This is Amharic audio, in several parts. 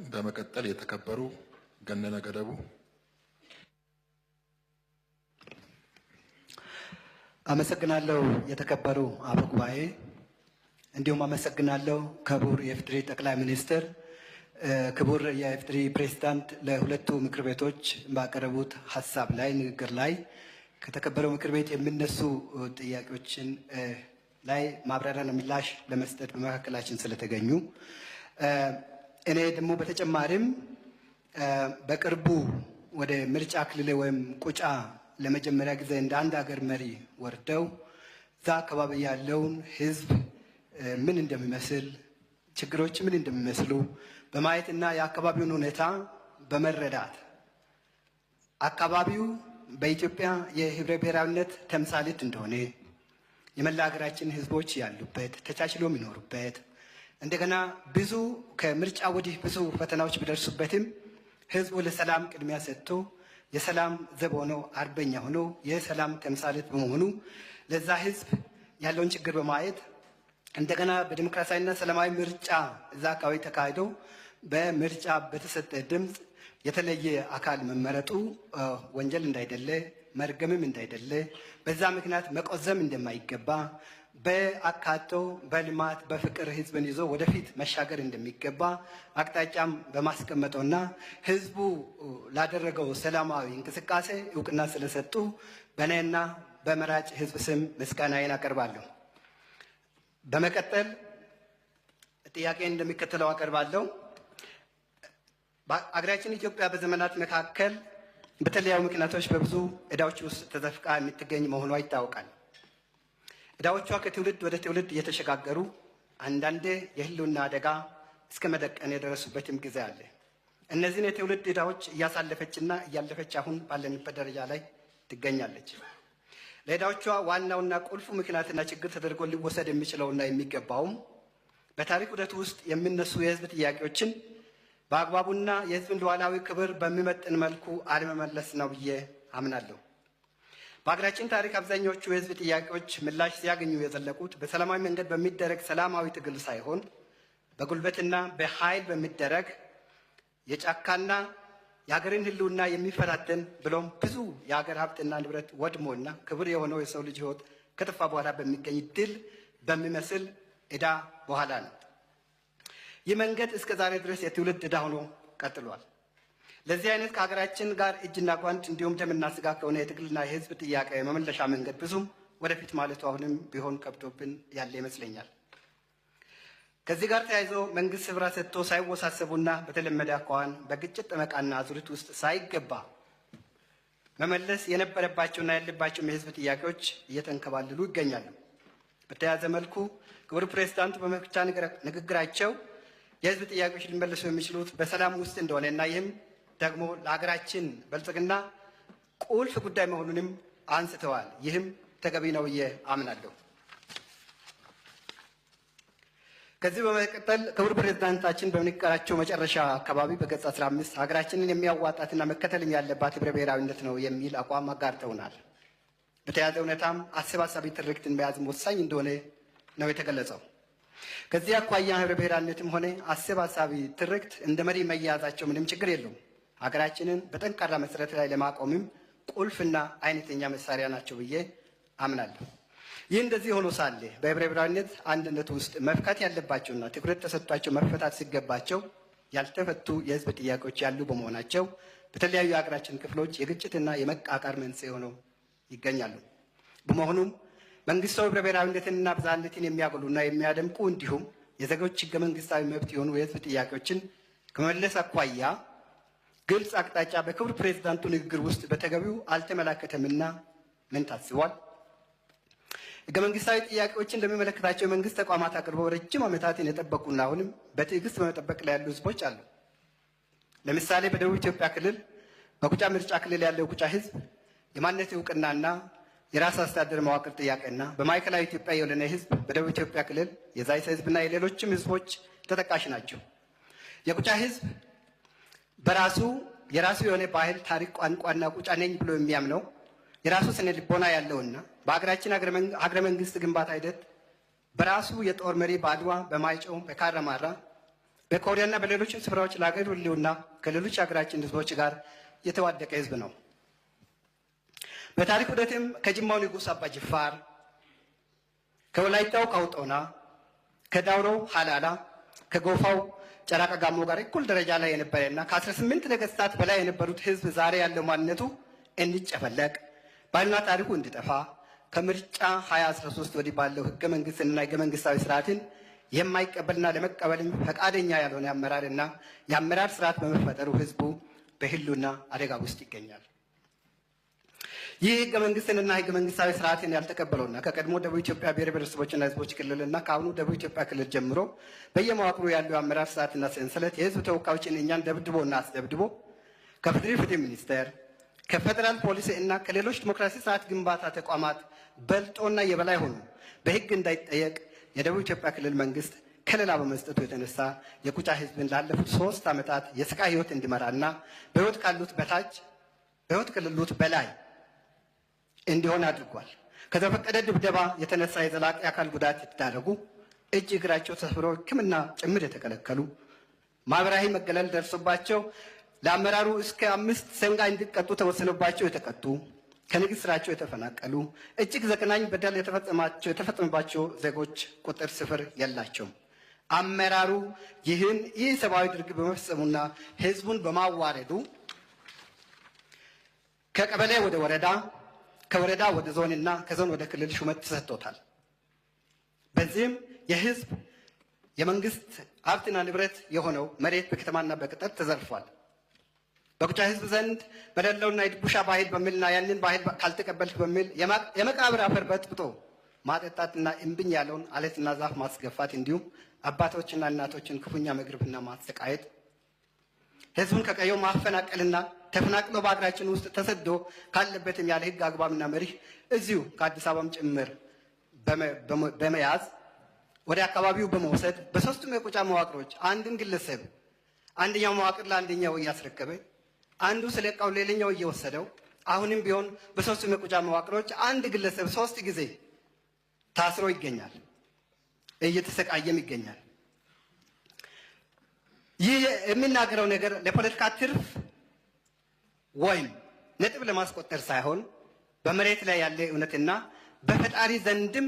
በመቀጠል የተከበሩ ገነነ ገደቡ። አመሰግናለሁ የተከበሩ አፈ ጉባኤ፣ እንዲሁም አመሰግናለሁ ክቡር የኢፌዴሪ ጠቅላይ ሚኒስትር፣ ክቡር የኢፌዴሪ ፕሬዝዳንት ለሁለቱ ምክር ቤቶች ባቀረቡት ሀሳብ ላይ ንግግር ላይ ከተከበረው ምክር ቤት የሚነሱ ጥያቄዎችን ላይ ማብራሪያና ምላሽ ለመስጠት በመካከላችን ስለተገኙ እኔ ደግሞ በተጨማሪም በቅርቡ ወደ ምርጫ ክልል ወይም ቁጫ ለመጀመሪያ ጊዜ እንደ አንድ ሀገር መሪ ወርደው እዛ አካባቢ ያለውን ሕዝብ ምን እንደሚመስል ችግሮች ምን እንደሚመስሉ በማየትና የአካባቢውን ሁኔታ በመረዳት አካባቢው በኢትዮጵያ የህብረ ብሔራዊነት ተምሳሌት እንደሆነ የመላ ሀገራችን ሕዝቦች ያሉበት ተቻችሎ የሚኖሩበት እንደገና ብዙ ከምርጫ ወዲህ ብዙ ፈተናዎች ቢደርሱበትም ሕዝቡ ለሰላም ቅድሚያ ሰጥቶ የሰላም ዘብ ሆኖ አርበኛ ሆኖ የሰላም ተምሳሌት በመሆኑ ለዛ ሕዝብ ያለውን ችግር በማየት እንደገና በዲሞክራሲያዊና ሰላማዊ ምርጫ እዛ አካባቢ ተካሂዶ በምርጫ በተሰጠ ድምፅ የተለየ አካል መመረጡ ወንጀል እንዳይደለ መርገምም እንዳይደለ በዛ ምክንያት መቆዘም እንደማይገባ በአካቶ በልማት በፍቅር ሕዝብን ይዞ ወደፊት መሻገር እንደሚገባ አቅጣጫም በማስቀመጠውና ሕዝቡ ላደረገው ሰላማዊ እንቅስቃሴ እውቅና ስለሰጡ በእኔና በመራጭ ሕዝብ ስም ምስጋናዬን አቀርባለሁ። በመቀጠል ጥያቄ እንደሚከተለው አቀርባለሁ። አገራችን ኢትዮጵያ በዘመናት መካከል በተለያዩ ምክንያቶች በብዙ ዕዳዎች ውስጥ ተዘፍቃ የምትገኝ መሆኗ ይታወቃል። ዕዳዎቿ ከትውልድ ወደ ትውልድ እየተሸጋገሩ አንዳንዴ የህልውና አደጋ እስከ መደቀን የደረሱበትም ጊዜ አለ። እነዚህን የትውልድ ዕዳዎች እያሳለፈችና እያለፈች አሁን ባለንበት ደረጃ ላይ ትገኛለች። ለዕዳዎቿ ዋናውና ቁልፉ ምክንያትና ችግር ተደርጎ ሊወሰድ የሚችለውና የሚገባውም በታሪክ ዑደት ውስጥ የሚነሱ የህዝብ ጥያቄዎችን በአግባቡና የህዝብን ሉዓላዊ ክብር በሚመጥን መልኩ አለመመለስ ነው ብዬ አምናለሁ። በሀገራችን ታሪክ አብዛኛዎቹ የህዝብ ጥያቄዎች ምላሽ ሲያገኙ የዘለቁት በሰላማዊ መንገድ በሚደረግ ሰላማዊ ትግል ሳይሆን በጉልበትና በኃይል በሚደረግ የጫካና የሀገርን ህልውና የሚፈታተን ብሎም ብዙ የሀገር ሀብትና ንብረት ወድሞና ክብር የሆነው የሰው ልጅ ህይወት ከጠፋ በኋላ በሚገኝ ድል በሚመስል ዕዳ በኋላ ነው። ይህ መንገድ እስከ ዛሬ ድረስ የትውልድ ዕዳ ሆኖ ቀጥሏል። ለዚህ አይነት ከሀገራችን ጋር እጅና ጓንት እንዲሁም ደምና ስጋ ከሆነ የትግልና የህዝብ ጥያቄ መመለሻ መንገድ ብዙም ወደፊት ማለቱ አሁንም ቢሆን ከብዶብን ያለ ይመስለኛል። ከዚህ ጋር ተያይዞ መንግስት ስፍራ ሰጥቶ ሳይወሳሰቡና በተለመደ አኳኋን በግጭት ጠመቃና አዙሪት ውስጥ ሳይገባ መመለስ የነበረባቸውና ያለባቸው የህዝብ ጥያቄዎች እየተንከባለሉ ይገኛሉ። በተያያዘ መልኩ ክቡር ፕሬዝዳንቱ በመክፈቻ ንግግራቸው የህዝብ ጥያቄዎች ሊመለሱ የሚችሉት በሰላም ውስጥ እንደሆነ እና ይህም ደግሞ ለሀገራችን ብልጽግና ቁልፍ ጉዳይ መሆኑንም አንስተዋል። ይህም ተገቢ ነው ብዬ አምናለሁ። ከዚህ በመቀጠል ክቡር ፕሬዝዳንታችን በንግግራቸው መጨረሻ አካባቢ በገጽ 15 ሀገራችንን የሚያዋጣትና መከተልም ያለባት ህብረ ብሔራዊነት ነው የሚል አቋም አጋርተውናል። በተያያዘ ሁኔታም አሰባሳቢ ትርክትን መያዝም ወሳኝ እንደሆነ ነው የተገለጸው። ከዚህ አኳያ ህብረ ብሔራዊነትም ሆነ አሰባሳቢ ትርክት እንደ መሪ መያዛቸው ምንም ችግር የለውም። ሀገራችንን በጠንካራ መሰረት ላይ ለማቆምም ቁልፍና አይነተኛ መሳሪያ ናቸው ብዬ አምናለሁ። ይህ እንደዚህ ሆኖ ሳለ በህብረ ብሔራዊነት አንድነት ውስጥ መፍታት ያለባቸውና ትኩረት ተሰጥቷቸው መፈታት ሲገባቸው ያልተፈቱ የህዝብ ጥያቄዎች ያሉ በመሆናቸው በተለያዩ የሀገራችን ክፍሎች የግጭትና የመቃቃር መንስኤ ሆነው ይገኛሉ። በመሆኑም መንግስታዊ ህብረ ብሔራዊነትንና ብዝሃነትን የሚያጎሉና የሚያደምቁ እንዲሁም የዜጎች ህገ መንግስታዊ መብት የሆኑ የህዝብ ጥያቄዎችን ከመመለስ አኳያ ግልጽ አቅጣጫ በክቡር ፕሬዝዳንቱ ንግግር ውስጥ በተገቢው አልተመላከተምና ምን ታስቧል? ህገ መንግስታዊ ጥያቄዎችን ለሚመለከታቸው የመንግስት ተቋማት አቅርበው ረጅም ዓመታትን የጠበቁና አሁንም በትዕግስት በመጠበቅ ላይ ያሉ ህዝቦች አሉ። ለምሳሌ በደቡብ ኢትዮጵያ ክልል በቁጫ ምርጫ ክልል ያለው የቁጫ ህዝብ የማንነት እውቅናና የራስ አስተዳደር መዋቅር ጥያቄና በማዕከላዊ ኢትዮጵያ የወለነ ህዝብ በደቡብ ኢትዮጵያ ክልል የዛይሰ ህዝብና የሌሎችም ህዝቦች ተጠቃሽ ናቸው። የቁጫ ህዝብ በራሱ የራሱ የሆነ ባህል፣ ታሪክ፣ ቋንቋና ቁጫ ነኝ ብሎ የሚያምነው የራሱ ስነ ልቦና ያለውና በሀገራችን ሀገረ መንግስት ግንባታ ሂደት በራሱ የጦር መሪ በአድዋ፣ በማይጨው፣ በካራማራ በኮሪያና በሌሎችም ስፍራዎች ለሀገር ህልውና ከሌሎች ሀገራችን ህዝቦች ጋር የተዋደቀ ህዝብ ነው። በታሪክ ዑደትም ከጅማው ንጉሥ አባ ጅፋር፣ ከወላይታው ካውጦና፣ ከዳውሮው ሀላላ፣ ከጎፋው ጨራቃ ጋሞ ጋር እኩል ደረጃ ላይ የነበረና ከ18 ነገስታት በላይ የነበሩት ህዝብ ዛሬ ያለው ማንነቱ እንዲጨፈለቅ ባህልና ታሪኩ እንዲጠፋ ከምርጫ 2013 ወዲህ ባለው ህገ መንግስትና ህገ መንግስታዊ ስርዓትን የማይቀበልና ለመቀበልም ፈቃደኛ ያልሆነ አመራርና የአመራር ስርዓት በመፈጠሩ ህዝቡ በህልውና አደጋ ውስጥ ይገኛል። ይህ ህገ መንግስትንና ህገ መንግስታዊ ስርዓትን ያልተቀበለውና ከቀድሞ ደቡብ ኢትዮጵያ ብሔር ብሔረሰቦችና ህዝቦች ክልልና ከአሁኑ ደቡብ ኢትዮጵያ ክልል ጀምሮ በየመዋቅሩ ያለው የአመራር ስርዓትና ሰንሰለት የህዝብ ተወካዮችን እኛን ደብድቦና አስደብድቦ ከፍትህ ሚኒስቴር ከፌደራል ፖሊስ እና ከሌሎች ዲሞክራሲ ስርዓት ግንባታ ተቋማት በልጦና የበላይ ሆኖ በህግ እንዳይጠየቅ የደቡብ ኢትዮጵያ ክልል መንግስት ከለላ በመስጠቱ የተነሳ የቁጫ ህዝብን ላለፉት 3 ዓመታት የስቃይ ህይወት እንዲመራና በህይወት ካሉት በታች በህይወት ከሌሉት በላይ እንዲሆን አድርጓል። ከተፈቀደ ድብደባ የተነሳ የዘላቂ አካል ጉዳት የተዳረጉ፣ እጅ እግራቸው ተሰብሮ ሕክምና ጭምር የተከለከሉ፣ ማህበራዊ መገለል ደርሶባቸው ለአመራሩ እስከ 5 ሰንጋ እንዲቀጡ ተወስኖባቸው የተቀጡ፣ ከንግድ ስራቸው የተፈናቀሉ፣ እጅግ ዘግናኝ በደል የተፈጸመባቸው ዜጎች ቁጥር ስፍር የላቸውም። አመራሩ ይህ ሰብአዊ ድርጊት በመፈጸሙና ህዝቡን በማዋረዱ ከቀበሌ ወደ ወረዳ ከወረዳ ወደ ዞንና ከዞን ወደ ክልል ሹመት ተሰጥቶታል። በዚህም የህዝብ የመንግስት ሀብትና ንብረት የሆነው መሬት በከተማና በገጠር ተዘርፏል። በቁጫ ህዝብ ዘንድ በደለውና የድቡሻ ባህል በሚልና ያንን ባህል ካልተቀበልክ በሚል የመቃብር አፈር በጥብጦ ማጠጣትና እምብኝ ያለውን አለትና ዛፍ ማስገፋት እንዲሁም አባቶችና እናቶችን ክፉኛ መግረፍና ማሰቃየት፣ ህዝቡን ከቀየው ማፈናቀልና ተፈናቅሎ በአገራችን ውስጥ ተሰዶ ካለበትም ያለ ህግ አግባብና መሪህ እዚሁ ከአዲስ አበባም ጭምር በመያዝ ወደ አካባቢው በመውሰድ በሶስቱም የቁጫ መዋቅሮች አንድን ግለሰብ አንደኛው መዋቅር ለአንደኛው እያስረከበ አንዱ ስለቃው ሌላኛው እየወሰደው አሁንም ቢሆን በሶስቱም የቁጫ መዋቅሮች አንድ ግለሰብ 3 ጊዜ ታስሮ ይገኛል፣ እየተሰቃየም ይገኛል። ይህ የሚናገረው ነገር ለፖለቲካ ትርፍ ወይም ነጥብ ለማስቆጠር ሳይሆን በመሬት ላይ ያለ እውነትና በፈጣሪ ዘንድም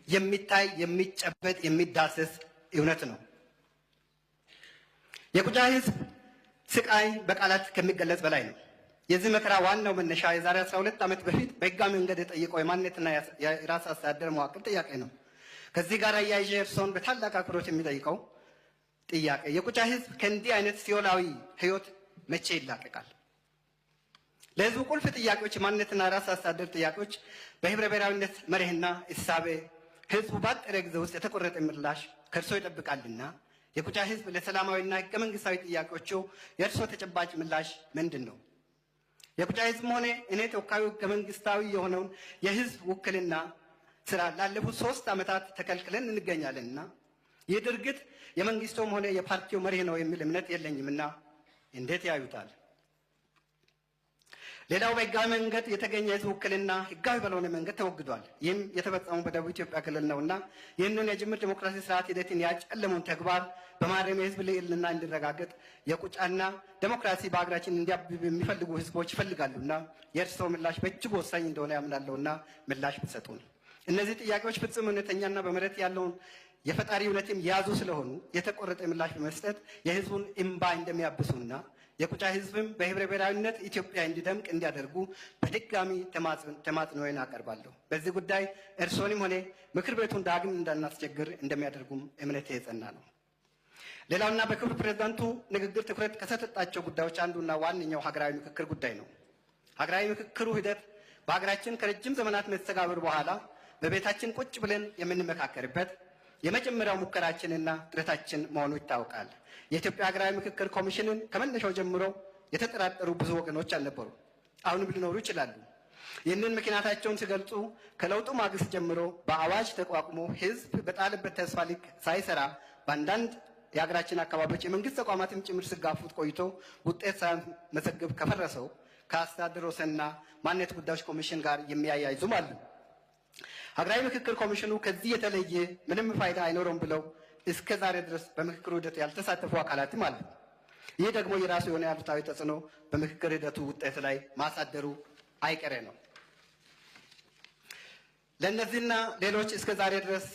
የሚታይ የሚጨበጥ የሚዳሰስ እውነት ነው። የቁጫ ህዝብ ስቃይ በቃላት ከሚገለጽ በላይ ነው። የዚህ መከራ ዋናው መነሻ የዛሬ 12 ዓመት በፊት በህጋዊ መንገድ የጠየቀው የማንነትና የራስ አስተዳደር መዋቅር ጥያቄ ነው። ከዚህ ጋር አያይዤ እርስዎን በታላቅ አክብሮት የሚጠይቀው ጥያቄ የቁጫ ህዝብ ከእንዲህ አይነት ሲኦላዊ ህይወት መቼ ይላቀቃል? ለህዝቡ ቁልፍ ጥያቄዎች የማንነትና ራስ አስተዳደር ጥያቄዎች በህብረ ብሔራዊነት መርህና እሳቤ ህዝቡ ባጠረ ጊዜ ውስጥ የተቆረጠ ምላሽ ከእርሶ ይጠብቃልና የቁጫ ህዝብ ለሰላማዊና ህገ መንግስታዊ ጥያቄዎቹ የእርሶ ተጨባጭ ምላሽ ምንድን ነው? የቁጫ ህዝብ ሆነ እኔ ተወካዩ ህገ መንግስታዊ የሆነውን የህዝብ ውክልና ስራ ላለፉት 3 ዓመታት ተከልክለን እንገኛለንና ይህ ድርጊት የመንግስቱም ሆነ የፓርቲው መርህ ነው የሚል እምነት የለኝምና እንዴት ያዩታል? ሌላው በህጋዊ መንገድ የተገኘ ህዝብ ውክልና ህጋዊ ባልሆነ መንገድ ተወግዷል። ይህም የተፈጸመው በደቡብ ኢትዮጵያ ክልል ነውና ይህንን የጅምር ዲሞክራሲ ስርዓት ሂደትን ያጨለመውን ተግባር በማረም የህዝብ ልዕልና እንዲረጋገጥ የቁጫና ዲሞክራሲ በሀገራችን እንዲያብብ የሚፈልጉ ህዝቦች ይፈልጋሉና የእርስዎ ምላሽ በእጅጉ ወሳኝ እንደሆነ ያምናለሁና ምላሽ ብትሰጡን። እነዚህ ጥያቄዎች ፍጹም እውነተኛና በመሬት ያለውን የፈጣሪ እውነትም የያዙ ስለሆኑ የተቆረጠ ምላሽ በመስጠት የህዝቡን እምባ እንደሚያብሱና የቁጫ ህዝብም በህብረ ብሔራዊነት ኢትዮጵያ እንዲደምቅ እንዲያደርጉ በድጋሚ ተማጽኖዬን አቀርባለሁ። በዚህ ጉዳይ እርስዎንም ሆነ ምክር ቤቱን ዳግም እንዳናስቸግር እንደሚያደርጉም እምነቴ የጸና ነው። ሌላውና በክቡር ፕሬዝዳንቱ ንግግር ትኩረት ከሰጠጣቸው ጉዳዮች አንዱና ዋነኛው ሀገራዊ ምክክር ጉዳይ ነው። ሀገራዊ ምክክሩ ሂደት በሀገራችን ከረጅም ዘመናት መስተጋብር በኋላ በቤታችን ቁጭ ብለን የምንመካከርበት የመጀመሪያው ሙከራችንና ጥረታችን መሆኑ ይታወቃል። የኢትዮጵያ ሀገራዊ ምክክር ኮሚሽንን ከመነሻው ጀምሮ የተጠራጠሩ ብዙ ወገኖች አልነበሩ፣ አሁንም ሊኖሩ ይችላሉ። ይህንን ምክንያታቸውን ሲገልጹ ከለውጡ ማግስት ጀምሮ በአዋጅ ተቋቁሞ ህዝብ በጣለበት ተስፋ ልክ ሳይሰራ በአንዳንድ የሀገራችን አካባቢዎች የመንግስት ተቋማትም ጭምር ሲጋፉት ቆይቶ ውጤት ሳይመዘግብ ከፈረሰው ከአስተዳደር ወሰንና ማንነት ጉዳዮች ኮሚሽን ጋር የሚያያይዙም አሉ። ሀገራዊ ምክክር ኮሚሽኑ ከዚህ የተለየ ምንም ፋይዳ አይኖረውም ብለው እስከ ዛሬ ድረስ በምክክር ሂደቱ ያልተሳተፉ አካላትም አሉ። ይህ ደግሞ የራሱ የሆነ አሉታዊ ተጽዕኖ በምክክር ሂደቱ ውጤት ላይ ማሳደሩ አይቀሬ ነው። ለእነዚህና ሌሎች እስከ ዛሬ ድረስ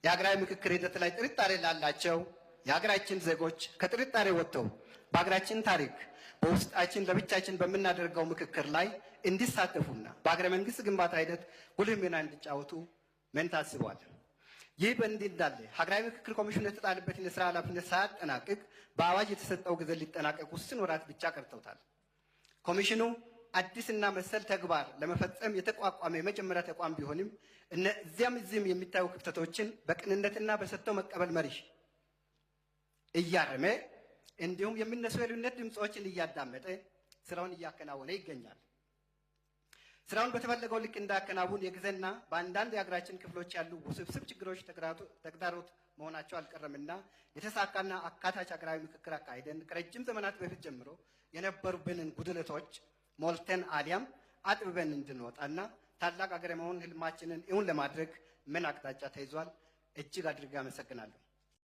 የሀገራዊ ምክክር ሂደት ላይ ጥርጣሬ ላላቸው የሀገራችን ዜጎች ከጥርጣሬ ወጥተው በሀገራችን ታሪክ በውስጣችን ለብቻችን በምናደርገው ምክክር ላይ እንዲሳተፉና በሀገረ መንግስት ግንባታ ሂደት ጉልህ ሚና እንዲጫወቱ ምን ታስቧል? ይህ በእንዲህ እንዳለ ሀገራዊ ምክክር ኮሚሽኑ የተጣለበትን የስራ ኃላፊነት ሳያጠናቅቅ በአዋጅ የተሰጠው ጊዜ ሊጠናቀቅ ውስን ወራት ብቻ ቀርተውታል። ኮሚሽኑ አዲስና መሰል ተግባር ለመፈጸም የተቋቋመ የመጀመሪያ ተቋም ቢሆንም እዚህም የሚታዩ ክፍተቶችን በቅንነትና በሰጥቶ መቀበል መርህ እያረመ እንዲሁም የሚነሱ የልዩነት ድምፆችን እያዳመጠ ስራውን እያከናወነ ይገኛል። ስራውን በተፈለገው ልክ እንዳያከናውን የጊዜና በአንዳንድ የሀገራችን ክፍሎች ያሉ ውስብስብ ችግሮች ተግዳሮት መሆናቸው አልቀረምና የተሳካና አካታች ሀገራዊ ምክክር አካሂደን ከረጅም ዘመናት በፊት ጀምሮ የነበሩብንን ጉድለቶች ሞልተን አሊያም አጥብበን እንድንወጣና ታላቅ ሀገር የመሆን ህልማችንን እውን ለማድረግ ምን አቅጣጫ ተይዟል? እጅግ አድርጌ አመሰግናለሁ።